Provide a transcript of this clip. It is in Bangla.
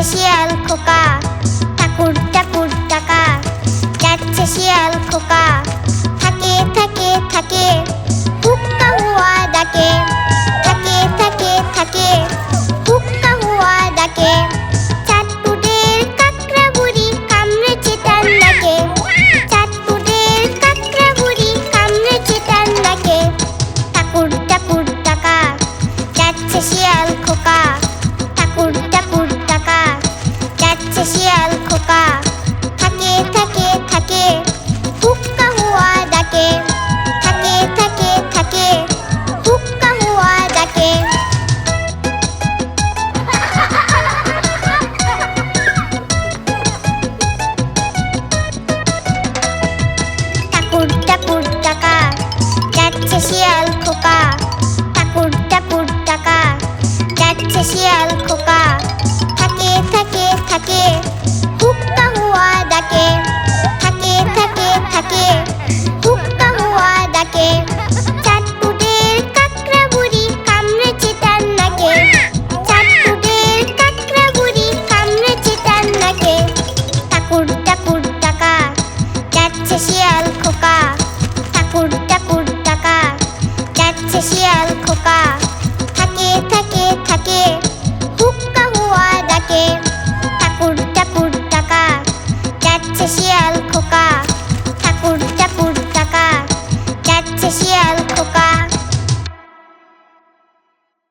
শিয়াল খোকা, ঠাকুর ঠাকুর টাকা। যাচ্ছে শিয়াল খোকা, থাকে থাকে থাকে, হুক্কা হুয়া ডাকে। থাকে থাকে থাকে, হুক্কা হুয়া ডাকে। চাঁদপুরের কাকড়া বুড়ি কামড়েছে তার নাকে। চাঁদপুরের কাকড়া বুড়ি কামড়েছে তার নাকে। ঠাকুর ঠাকুর টাকা, যাচ্ছে শিয়াল খোকা, ঠাকুর ঠাকুর টাকা। যাচ্ছে শিয়াল খোকা, থাকে থাকে থাকে, হুক্কা হুয়া ডাকে। থাকে থাকে থাকে, হুক্কা হুয়া ডাকে। ঠাকুর ঠাকুর টাকা, যাচ্ছে শিয়াল খোকা, ঠাকুর ঠাকুর টাকা। যাচ্ছে শিয়াল খোকা, থাকে থাকে থাকে, হুক্কা হুয়া ডাকে। থাকে থাকে থাকে,